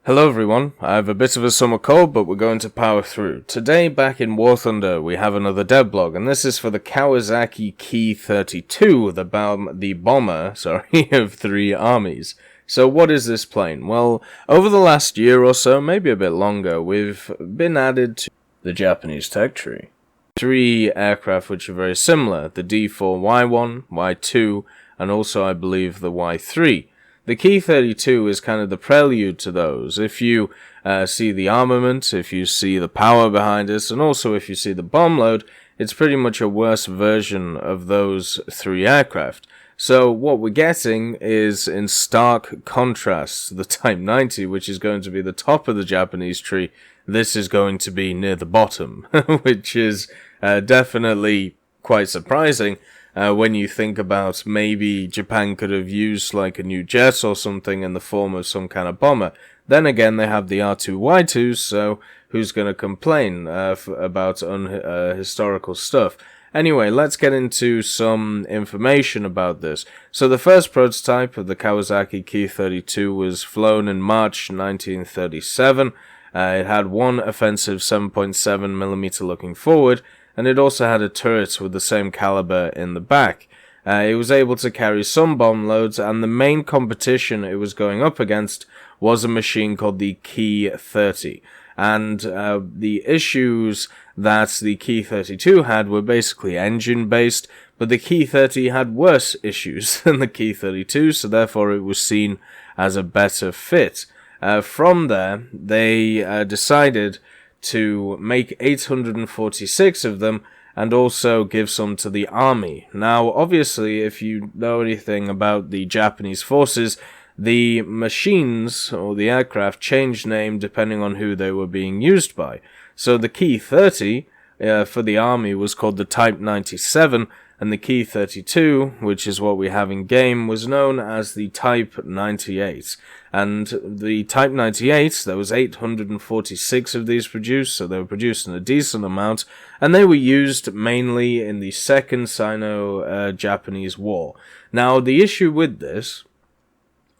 Hello everyone, I have a bit of a summer cold, but we're going to power through. Today, back in War Thunder, we have another devblog, and this is for the Kawasaki Ki-32, the bomber, of 3 armies. So what is this plane? Well, over the last year or so, maybe a bit longer, we've been added to the Japanese tech tree. 3 aircraft which are very similar, the D4Y1, Y2, and also I believe the Y3. The Ki-32 is kind of the prelude to those. If you see the armament, if you see the power behind it, and also if you see the bomb load, it's pretty much a worse version of those 3 aircraft. So what we're getting is in stark contrast to the Type 90, which is going to be the top of the Japanese tree. This is going to be near the bottom, which is definitely quite surprising. When you think about maybe Japan could have used like a new jet or something in the form of some kind of bomber. Then again, they have the R2Y2s, so who's going to complain about historical stuff? Anyway, let's get into some information about this. So the first prototype of the Kawasaki Ki-32 was flown in March 1937. It had one offensive 7.7mm looking forward, and it also had a turret with the same caliber in the back. It was able to carry some bomb loads, and the main competition it was going up against was a machine called the Ki-30. And the issues that the Ki-32 had were basically engine-based, but the Ki-30 had worse issues than the Ki-32, so therefore it was seen as a better fit. From there, they decided to make 846 of them and also give some to the army. Now, obviously, if you know anything about the Japanese forces, the machines or the aircraft changed name depending on who they were being used by. So the Ki-30 for the army was called the Type 97, and the Ki-32, which is what we have in game, was known as the Type 98. And the Type 98, there was 846 of these produced, so they were produced in a decent amount, and they were used mainly in the Second Sino-Japanese War. Now, the issue with this,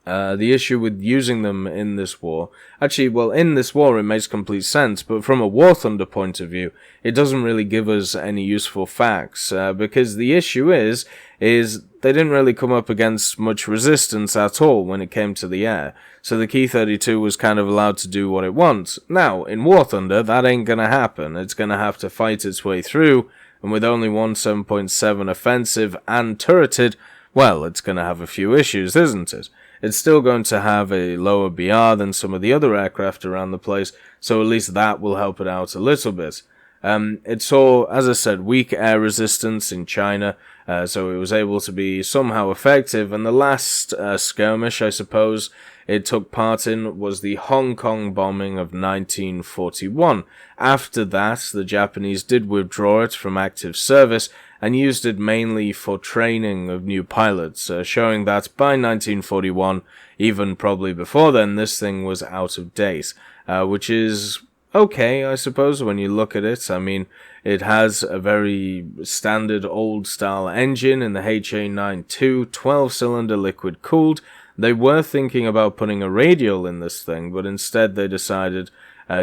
the issue with using them in this war, actually, well, in this war it makes complete sense, but from a War Thunder point of view, it doesn't really give us any useful facts, because the issue is they didn't really come up against much resistance at all when it came to the air, so the Ki-32 was kind of allowed to do what it wants. Now, in War Thunder, that ain't gonna happen. It's gonna have to fight its way through, and with only one 7.7 offensive and turreted, well, it's gonna have a few issues, isn't it? It's still going to have a lower BR than some of the other aircraft around the place, so at least that will help it out a little bit. It saw, as I said, weak air resistance in China, so it was able to be somehow effective, and the last skirmish, I suppose, it took part in was the Hong Kong bombing of 1941. After that, the Japanese did withdraw it from active service, and used it mainly for training of new pilots, showing that by 1941, even probably before then, this thing was out of date, which is okay, I suppose, when you look at it. I mean, it has a very standard old-style engine in the HA92, 12-cylinder liquid-cooled. They were thinking about putting a radial in this thing, but instead they decided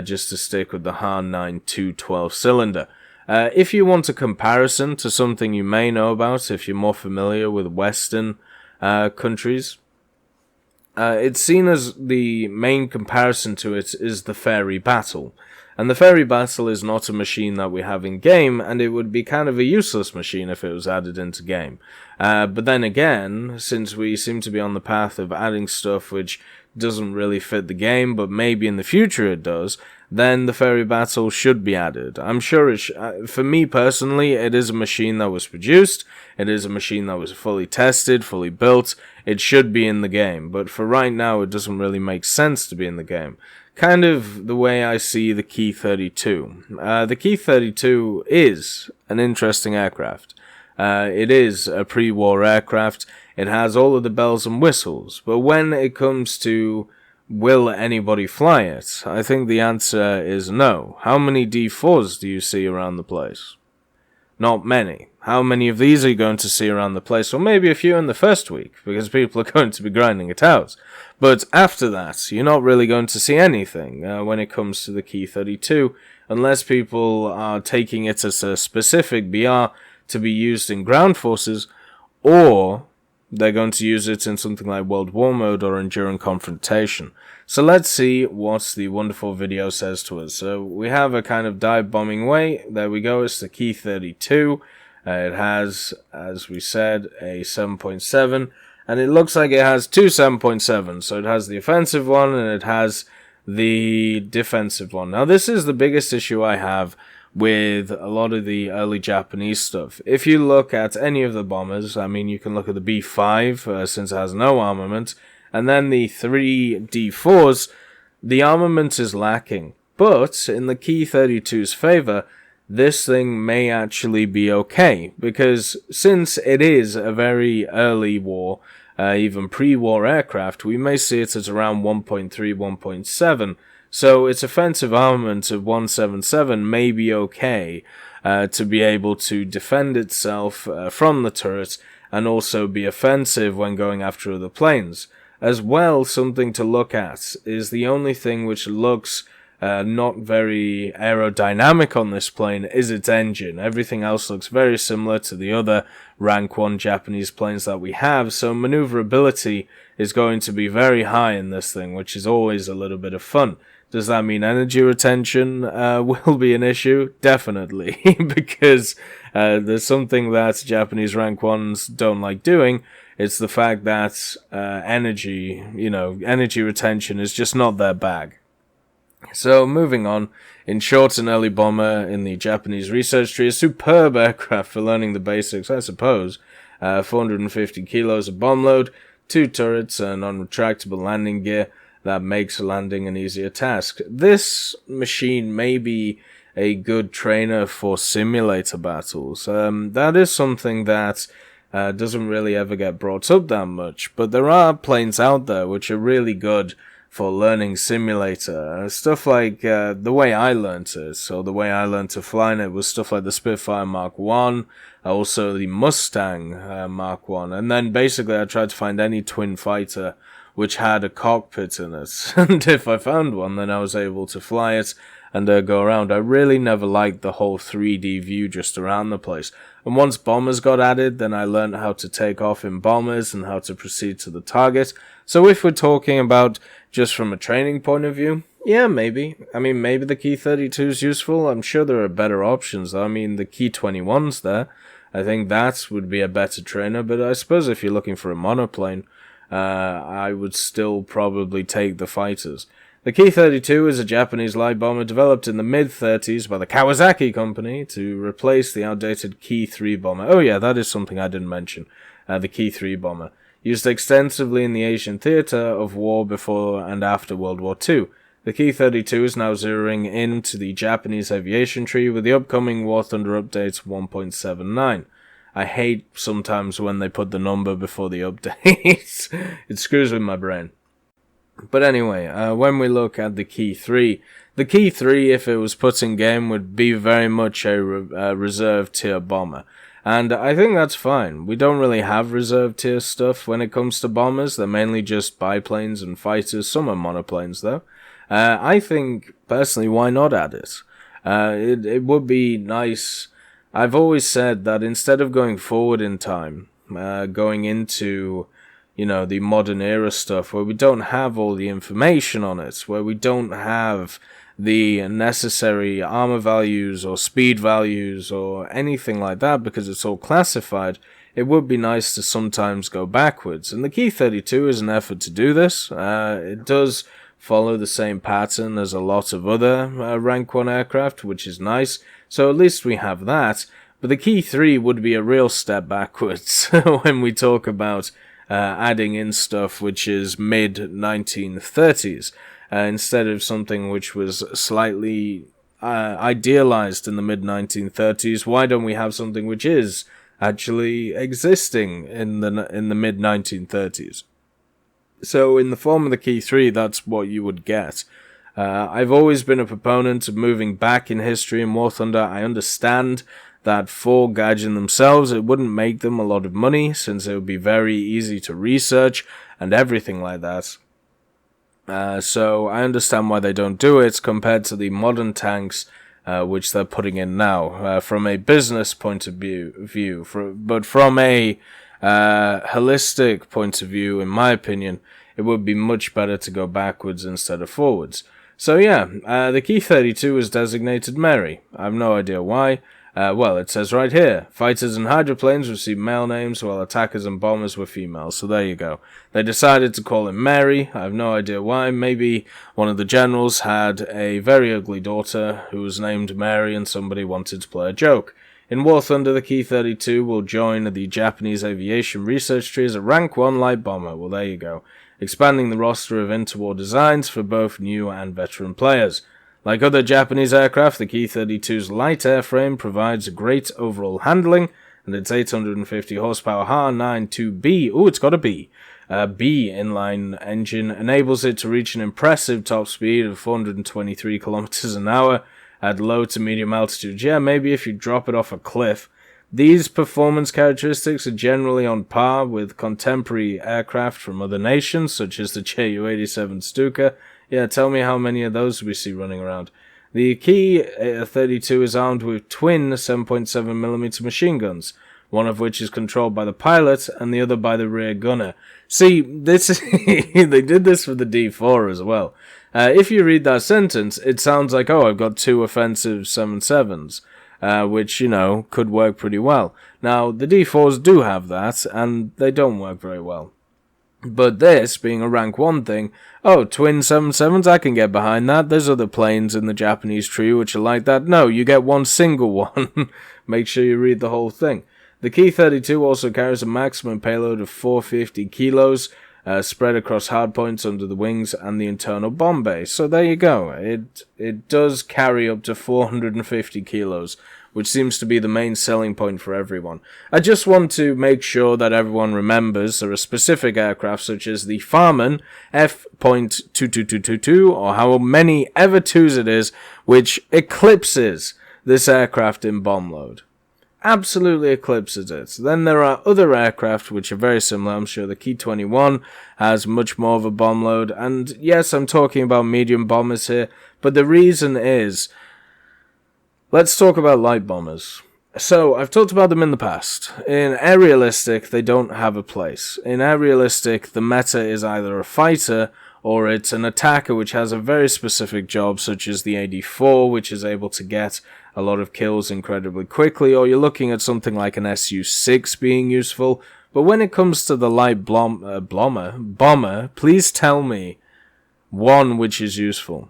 just to stick with the R9 12-cylinder. If you want a comparison to something you may know about, if you're more familiar with Western countries, it's seen as the main comparison to it is the Fairy Battle. And the Fairy Battle is not a machine that we have in game, and it would be kind of a useless machine if it was added into game. But then again, since we seem to be on the path of adding stuff which doesn't really fit the game, but maybe in the future it does, then the Fairy Battle should be added. I'm sure for me personally, it is a machine that was produced, it is a machine that was fully tested, fully built, it should be in the game, but for right now it doesn't really make sense to be in the game. Kind of the way I see the Ki-32. The Ki-32 is an interesting aircraft. It is a pre-war aircraft, it has all of the bells and whistles, but when it comes to will anybody fly it, I think the answer is no. How many D4s do you see around the place? Not many. How many of these are you going to see around the place? Or maybe a few in the first week, because people are going to be grinding it out. But after that, you're not really going to see anything when it comes to the Ki-32, unless people are taking it as a specific BR to be used in ground forces, or they're going to use it in something like World War mode or Enduring Confrontation. So let's see what the wonderful video says to us. So we have a kind of dive bombing way. There we go, it's the Ki-32. It has, as we said, a 7.7, and it looks like it has two 7.7. So it has the offensive one and it has the defensive one. Now this is the biggest issue I have with a lot of the early Japanese stuff. If you look at any of the bombers, I mean, you can look at the B5 since it has no armament, and then the 3 D4s, the armament is lacking. But in the Ki-32's favor, this thing may actually be okay, because since it is a very early war, even pre-war aircraft, we may see it at around 1.3, 1.7. So its offensive armament of 177 may be okay to be able to defend itself from the turret and also be offensive when going after other planes. As well, something to look at is the only thing which looks not very aerodynamic on this plane is its engine. Everything else looks very similar to the other rank 1 Japanese planes that we have, so maneuverability is going to be very high in this thing, which is always a little bit of fun. Does that mean energy retention will be an issue? Definitely, because there's something that Japanese rank 1s don't like doing. It's the fact that energy retention is just not their bag. So moving on, in short, an early bomber in the Japanese research tree, a superb aircraft for learning the basics, I suppose. 450 kilos of bomb load, 2 turrets, and non-retractable landing gear that makes landing an easier task. This machine may be a good trainer for simulator battles. That is something that doesn't really ever get brought up that much, but there are planes out there which are really good for learning simulator. Stuff like the way I learned it, so the way I learned to fly in it was stuff like the Spitfire Mark 1, also the Mustang Mark 1, and then basically I tried to find any twin fighter which had a cockpit in it, and if I found one, then I was able to fly it and go around. I really never liked the whole 3D view just around the place, and once bombers got added, then I learned how to take off in bombers and how to proceed to the target. So if we're talking about just from a training point of view, yeah, maybe. I mean, maybe the Ki-32 is useful. I'm sure there are better options, though. I mean, the Ki-21's there. I think that would be a better trainer, but I suppose if you're looking for a monoplane, I would still probably take the fighters. The Ki-32 is a Japanese light bomber developed in the mid-30s by the Kawasaki company to replace the outdated Ki-3 bomber. Oh yeah, that is something I didn't mention. The Ki-3 bomber. Used extensively in the Asian theatre of war before and after World War II. The Ki-32 is now zeroing into the Japanese aviation tree with the upcoming War Thunder update 1.79. I hate sometimes when they put the number before the update. It screws with my brain. But anyway, when we look at the Ki-3, the Ki-3, if it was put in game, would be very much a reserve tier bomber. And I think that's fine. We don't really have reserve tier stuff when it comes to bombers. They're mainly just biplanes and fighters. Some are monoplanes, though. I think, personally, why not add it? It would be nice. I've always said that instead of going forward in time, going into, the modern era stuff where we don't have all the information on it, where we don't have the necessary armor values or speed values or anything like that because it's all classified, it would be nice to sometimes go backwards. And the Ki-32 is an effort to do this. It does follow the same pattern as a lot of other rank 1 aircraft, which is nice. So at least we have that. But the Ki-3 would be a real step backwards when we talk about adding in stuff which is mid-1930s. Instead of something which was slightly idealized in the mid-1930s, why don't we have something which is actually existing in the mid-1930s? So in the form of the Ki-3, that's what you would get. I've always been a proponent of moving back in history in War Thunder. I understand that for Gaijin themselves, it wouldn't make them a lot of money, since it would be very easy to research and everything like that. So I understand why they don't do it compared to the modern tanks which they're putting in now, from a business point of view. But from a holistic point of view, in my opinion, it would be much better to go backwards instead of forwards. So yeah, the Ki-32 is designated Mary. I have no idea why. Well, it says right here, fighters and hydroplanes received male names while attackers and bombers were female. So there you go. They decided to call him Mary. I have no idea why. Maybe one of the generals had a very ugly daughter who was named Mary and somebody wanted to play a joke. In War Thunder, the Ki-32 will join the Japanese aviation research tree as a rank 1 light bomber. Well, there you go. Expanding the roster of interwar designs for both new and veteran players. Like other Japanese aircraft, the Ki-32's light airframe provides great overall handling, and its 850 horsepower R9 2B, it's got a B, B inline engine enables it to reach an impressive top speed of 423 kilometers an hour at low to medium altitudes. Yeah, maybe if you drop it off a cliff. These performance characteristics are generally on par with contemporary aircraft from other nations, such as the Ju-87 Stuka. Yeah, tell me how many of those we see running around. The Ki-32 is armed with twin 7.7mm machine guns, one of which is controlled by the pilot and the other by the rear gunner. See, this they did this for the D4 as well. If you read that sentence, it sounds like, oh, I've got 2 offensive 7.7s, which, you know, could work pretty well. Now, the D4s do have that, and they don't work very well. But this, being a rank 1 thing, oh, twin 7.7s, I can get behind that. There's other planes in the Japanese tree which are like that. No, you get one single one. Make sure you read the whole thing. The Ki-32 also carries a maximum payload of 450 kilos, spread across hardpoints under the wings and the internal bomb bay. So there you go. It does carry up to 450 kilos, which seems to be the main selling point for everyone. I just want to make sure that everyone remembers there are specific aircraft such as the Farman F.22222, or how many ever 2s it is, which eclipses this aircraft in bomb load. Absolutely eclipses it. Then there are other aircraft which are very similar. I'm sure the Ki-21 has much more of a bomb load. And yes, I'm talking about medium bombers here, but the reason is, let's talk about light bombers. So, I've talked about them in the past. In Air Realistic, they don't have a place. In Air Realistic, the meta is either a fighter or it's an attacker which has a very specific job, such as the AD-4, which is able to get a lot of kills incredibly quickly, or you're looking at something like an Su-6 being useful. But when it comes to the light bomber, please tell me one which is useful.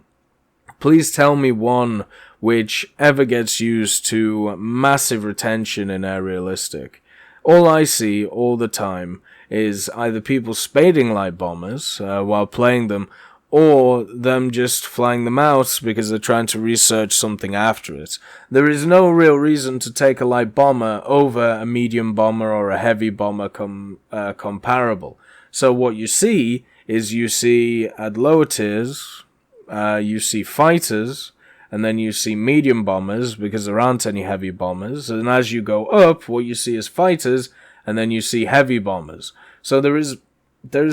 Please tell me one which ever gets used to massive retention in Air Realistic. All I see all the time is either people spading light bombers while playing them, or them just flying them out because they're trying to research something after it. There is no real reason to take a light bomber over a medium bomber or a heavy bomber comparable. So what you see is you see at lower tiers, you see fighters, and then you see medium bombers because there aren't any heavy bombers. And as you go up, what you see is fighters, and then you see heavy bombers. So there is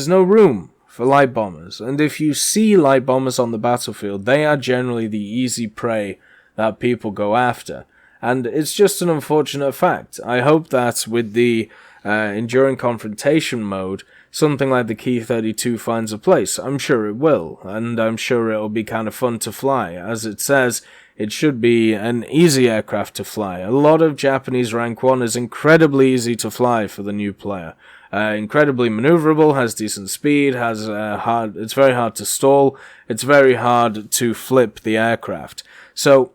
no room for light bombers. And if you see light bombers on the battlefield, they are generally the easy prey that people go after. And it's just an unfortunate fact. I hope that with the enduring confrontation mode, something like the Ki-32 finds a place. I'm sure it will, and I'm sure it'll be kind of fun to fly. As it says, it should be an easy aircraft to fly. A lot of Japanese rank 1 is incredibly easy to fly for the new player. Incredibly maneuverable, has decent speed, it's very hard to stall, it's very hard to flip the aircraft. So,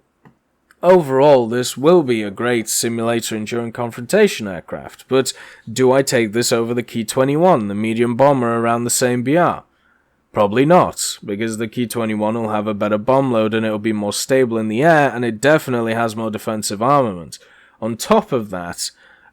overall, this will be a great simulator enduring confrontation aircraft, but do I take this over the Ki-21, the medium bomber around the same BR? Probably not, because the Ki-21 will have a better bomb load and it'll be more stable in the air, and it definitely has more defensive armament. On top of that,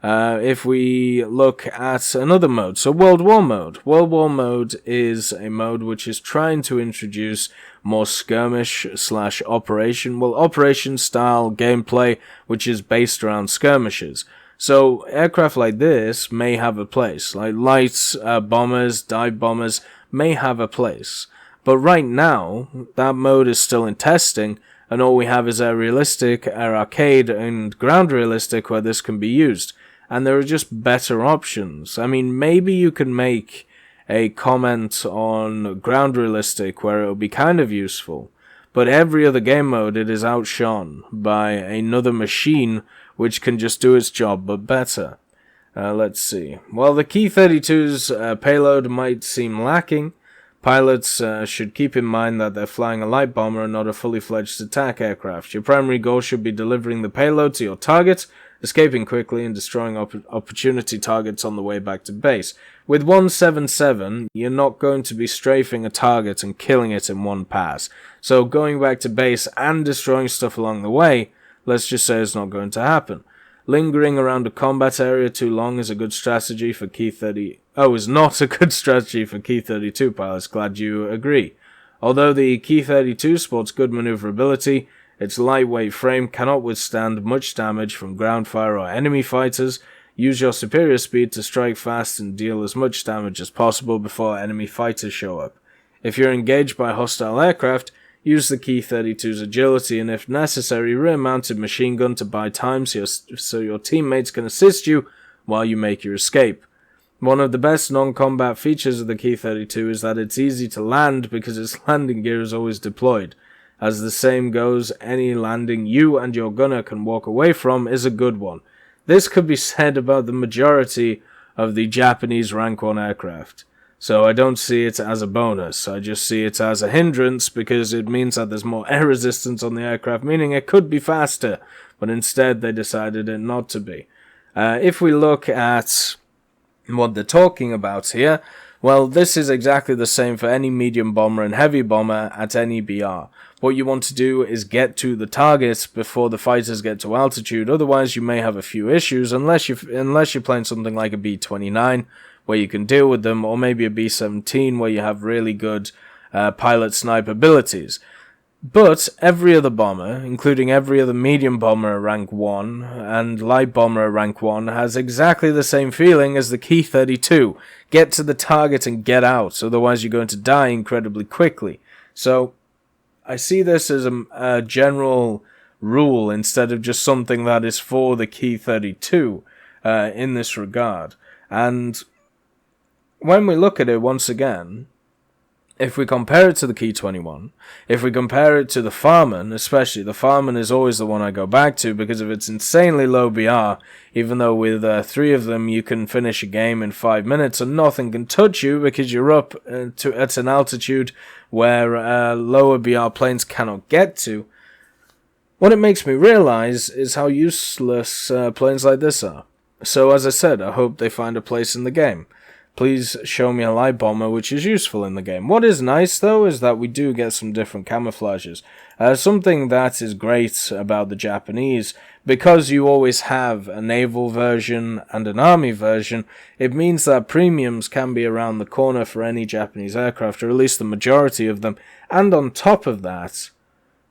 if we look at another mode, so World War mode. World War mode is a mode which is trying to introduce more skirmish / operation style gameplay, which is based around skirmishes. So aircraft like this may have a place, like light bombers, dive bombers may have a place. But right now, that mode is still in testing, and all we have is air realistic, air arcade, and ground realistic where this can be used. And there are just better options. I mean, maybe you can make a comment on ground realistic where it will be kind of useful. But every other game mode, it is outshone by another machine which can just do its job, but better. Let's see. Well, the Ki-32's payload might seem lacking. Pilots should keep in mind that they're flying a light bomber and not a fully fledged attack aircraft. Your primary goal should be delivering the payload to your target, escaping quickly and destroying opportunity targets on the way back to base. With 177, you're not going to be strafing a target and killing it in one pass. So going back to base and destroying stuff along the way, let's just say it's not going to happen. Lingering around a combat area too long is a good strategy for is not a good strategy for Ki-32 pilots. Glad you agree. Although the Ki-32 sports good maneuverability, its lightweight frame cannot withstand much damage from ground fire or enemy fighters. Use your superior speed to strike fast and deal as much damage as possible before enemy fighters show up. If you're engaged by hostile aircraft, use the Ki-32's agility and, if necessary, rear-mounted machine gun to buy time so your teammates can assist you while you make your escape. One of the best non-combat features of the Ki-32 is that it's easy to land because its landing gear is always deployed. As the same goes, any landing you and your gunner can walk away from is a good one. This could be said about the majority of the Japanese Rank 1 aircraft. So I don't see it as a bonus, I just see it as a hindrance because it means that there's more air resistance on the aircraft, meaning it could be faster, but instead they decided it not to be. If we look at what they're talking about here, well, this is exactly the same for any medium bomber and heavy bomber at any BR. What you want to do is get to the target before the fighters get to altitude, otherwise you may have a few issues unless you're playing something like a B-29 where you can deal with them, or maybe a B-17 where you have really good pilot snipe abilities. But every other bomber, including every other medium bomber at rank 1 and light bomber at rank 1, has exactly the same feeling as the Ki-32. Get to the target and get out, otherwise you're going to die incredibly quickly. So I see this as a general rule instead of just something that is for the Ki-32 in this regard. And when we look at it once again, if we compare it to the Ki-21, if we compare it to the Farman, especially, the Farman is always the one I go back to because of its insanely low BR, even though with 3 of them you can finish a game in 5 minutes and nothing can touch you because you're up at an altitude where lower BR planes cannot get to. What it makes me realize is how useless planes like this are. So as I said, I hope they find a place in the game. Please show me a light bomber which is useful in the game. What is nice, though, is that we do get some different camouflages. Something that is great about the Japanese, because you always have a naval version and an army version, it means that premiums can be around the corner for any Japanese aircraft, or at least the majority of them. And on top of that,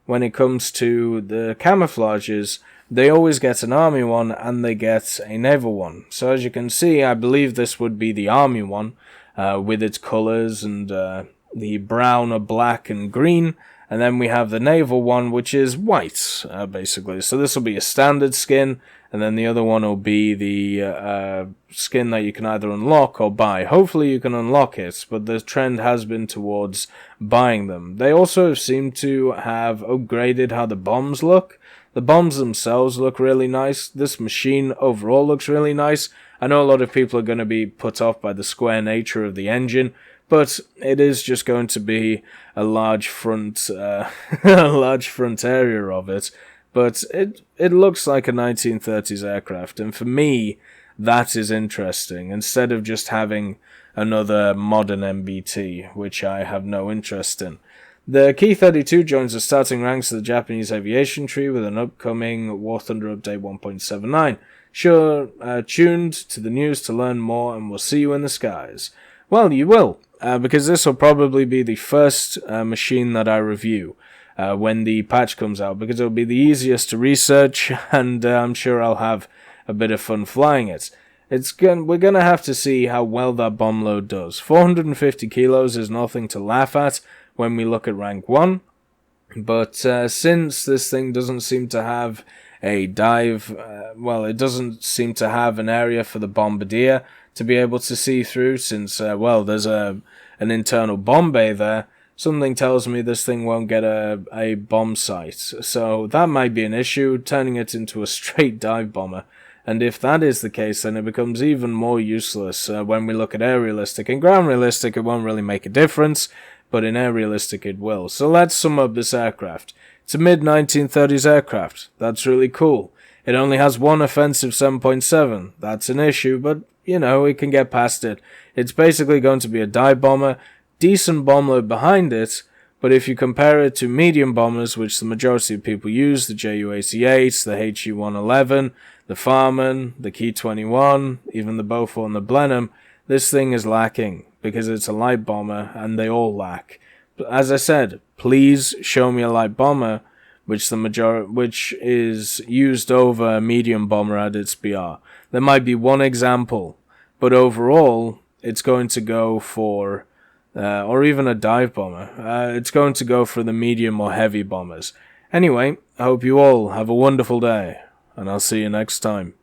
when it comes to the camouflages, they always get an army one and they get a naval one. So as you can see, I believe this would be the army one with its colors and the brown or black and green. And then we have the naval one, which is white, basically. So this will be a standard skin, and then the other one will be the skin that you can either unlock or buy. Hopefully you can unlock it, but the trend has been towards buying them. They also seem to have upgraded how the bombs look. The bombs themselves look really nice. This machine overall looks really nice. I know a lot of people are going to be put off by the square nature of the engine, but it is just going to be a large front, a large front area of it. But it looks like a 1930s aircraft, and for me, that is interesting. Instead of just having another modern MBT, which I have no interest in. The Ki-32 joins the starting ranks of the Japanese aviation tree with an upcoming War Thunder Update 1.79. tuned to the news to learn more, and we'll see you in the skies. Well, you will, because this will probably be the first machine that I review when the patch comes out, because it'll be the easiest to research, and I'm sure I'll have a bit of fun flying it. We're gonna have to see how well that bomb load does. 450 kilos is nothing to laugh at when we look at rank 1, but since this thing doesn't seem to have a dive, it doesn't seem to have an area for the bombardier to be able to see through, since, there's an internal bomb bay there. Something tells me this thing won't get a bomb sight, so that might be an issue, turning it into a straight dive bomber. And if that is the case, then it becomes even more useless when we look at air realistic. In ground realistic, it won't really make a difference, but in air realistic, it will. So let's sum up this aircraft. It's a mid-1930s aircraft. That's really cool. It only has one offensive 7.7. That's an issue, but, we can get past it. It's basically going to be a dive bomber, decent bomb load behind it, but if you compare it to medium bombers, which the majority of people use, the Ju-88, the Hu-111, the Farman, the Ki-32, even the Beaufort and the Blenheim, this thing is lacking, because it's a light bomber, and they all lack. But as I said, please show me a light bomber, which is used over a medium bomber at its BR. There might be one example, but overall, it's going to go for, or even a dive bomber, it's going to go for the medium or heavy bombers. Anyway, I hope you all have a wonderful day, and I'll see you next time.